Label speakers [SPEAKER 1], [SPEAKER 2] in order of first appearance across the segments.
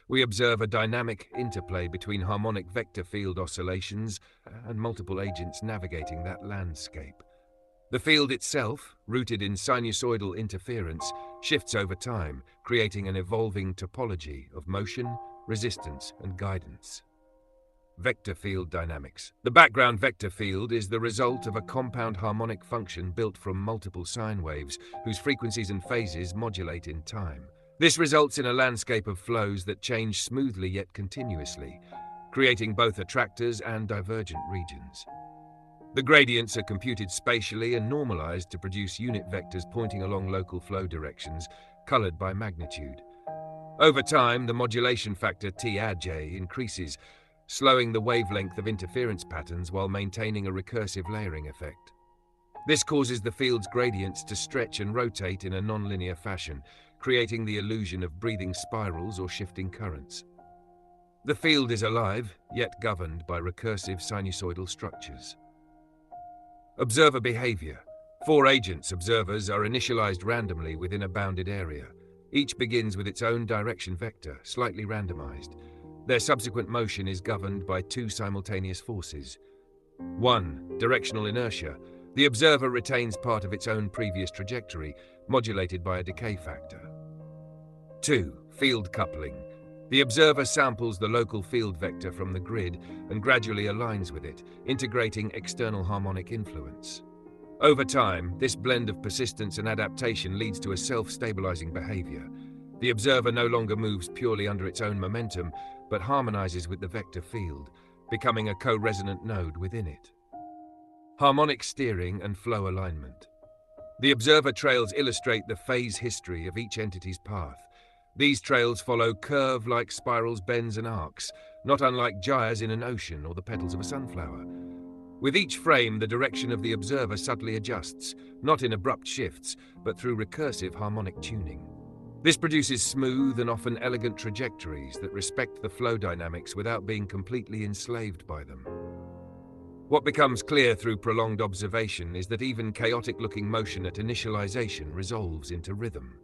[SPEAKER 1] we observe a dynamic interplay between harmonic vector field oscillations and multiple agents navigating that landscape. The field itself, rooted in sinusoidal interference, shifts over time, creating an evolving topology of motion, resistance, and guidance. Vector field dynamics. The background vector field is the result of a compound harmonic function built from multiple sine waves whose frequencies and phases modulate in time. This results in a landscape of flows that change smoothly yet continuously, creating both attractors and divergent regions. The gradients are computed spatially and normalized to produce unit vectors pointing along local flow directions, colored by magnitude. Over time, the modulation factor T-Aj increases, slowing the wavelength of interference patterns while maintaining a recursive layering effect. This causes the field's gradients to stretch and rotate in a nonlinear fashion, creating the illusion of breathing spirals or shifting currents. The field is alive, yet governed by recursive sinusoidal structures. Observer behavior. 4 agents observers are initialized randomly within a bounded area. Each begins with its own direction vector, slightly randomized. Their subsequent motion is governed by 2 simultaneous forces. 1. Directional inertia. The observer retains part of its own previous trajectory, modulated by a decay factor. 2. Field coupling. The observer samples the local field vector from the grid and gradually aligns with it, integrating external harmonic influence. Over time, this blend of persistence and adaptation leads to a self-stabilizing behavior. The observer no longer moves purely under its own momentum, but harmonizes with the vector field, becoming a co-resonant node within it. Harmonic steering and flow alignment. The observer trails illustrate the phase history of each entity's path. These trails follow curve-like spirals, bends, and arcs, not unlike gyres in an ocean or the petals of a sunflower. With each frame, the direction of the observer subtly adjusts, not in abrupt shifts, but through recursive harmonic tuning. This produces smooth and often elegant trajectories that respect the flow dynamics without being completely enslaved by them. What becomes clear through prolonged observation is that even chaotic-looking motion at initialization resolves into rhythm.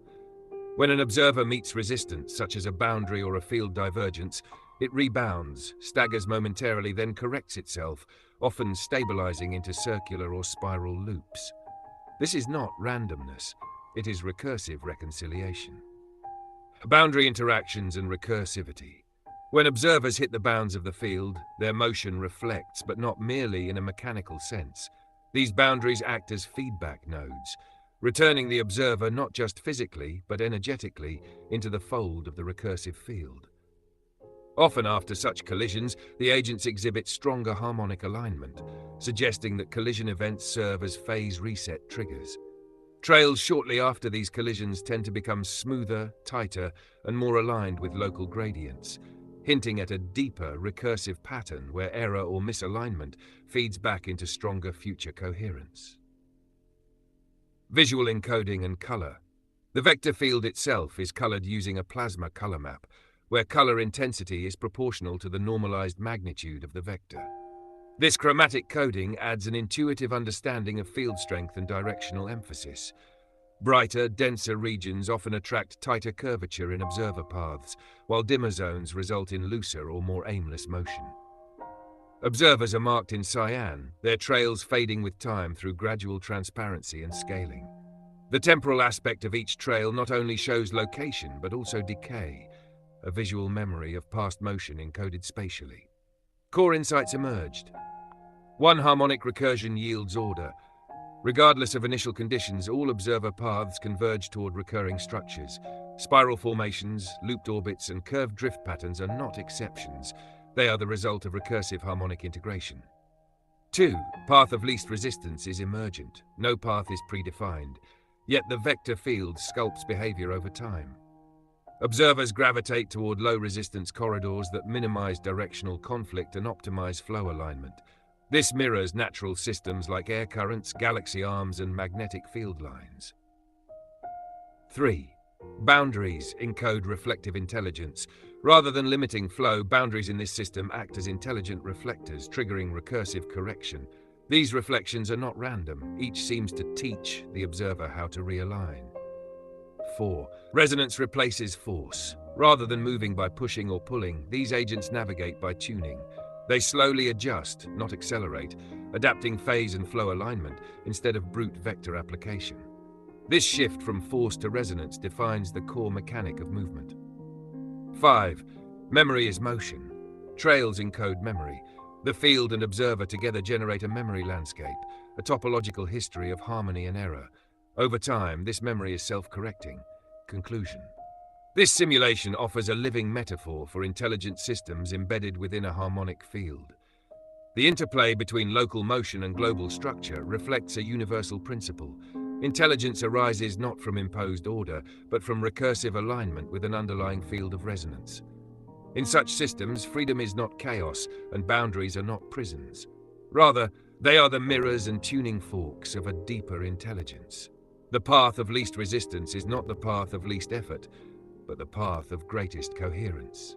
[SPEAKER 1] When an observer meets resistance, such as a boundary or a field divergence, it rebounds, staggers momentarily, then corrects itself, often stabilizing into circular or spiral loops. This is not randomness, it is recursive reconciliation. Boundary interactions and recursivity. When observers hit the bounds of the field, their motion reflects, but not merely in a mechanical sense. These boundaries act as feedback nodes, returning the observer not just physically, but energetically, into the fold of the recursive field. Often after such collisions, the agents exhibit stronger harmonic alignment, suggesting that collision events serve as phase reset triggers. Trails shortly after these collisions tend to become smoother, tighter, and more aligned with local gradients, hinting at a deeper recursive pattern where error or misalignment feeds back into stronger future coherence. Visual encoding and color. The vector field itself is colored using a plasma color map, where color intensity is proportional to the normalized magnitude of the vector. This chromatic coding adds an intuitive understanding of field strength and directional emphasis. Brighter, denser regions often attract tighter curvature in observer paths, while dimmer zones result in looser or more aimless motion. Observers are marked in cyan, their trails fading with time through gradual transparency and scaling. The temporal aspect of each trail not only shows location, but also decay, a visual memory of past motion encoded spatially. Core insights emerged. One harmonic recursion yields order. Regardless of initial conditions, all observer paths converge toward recurring structures. Spiral formations, looped orbits, and curved drift patterns are not exceptions. They are the result of recursive harmonic integration. 2. Path of least resistance is emergent. No path is predefined. Yet the vector field sculpts behavior over time. Observers gravitate toward low-resistance corridors that minimize directional conflict and optimize flow alignment. This mirrors natural systems like air currents, galaxy arms, and magnetic field lines. 3. Boundaries encode reflective intelligence. Rather than limiting flow, boundaries in this system act as intelligent reflectors, triggering recursive correction. These reflections are not random. Each seems to teach the observer how to realign. 4. Resonance replaces force. Rather than moving by pushing or pulling, these agents navigate by tuning. They slowly adjust, not accelerate, adapting phase and flow alignment instead of brute vector application. This shift from force to resonance defines the core mechanic of movement. 5. Memory is motion. Trails encode memory. The field and observer together generate a memory landscape, a topological history of harmony and error. Over time, this memory is self-correcting. Conclusion. This simulation offers a living metaphor for intelligent systems embedded within a harmonic field. The interplay between local motion and global structure reflects a universal principle. Intelligence arises not from imposed order, but from recursive alignment with an underlying field of resonance. In such systems, freedom is not chaos, and boundaries are not prisons. Rather, they are the mirrors and tuning forks of a deeper intelligence. The path of least resistance is not the path of least effort, but the path of greatest coherence.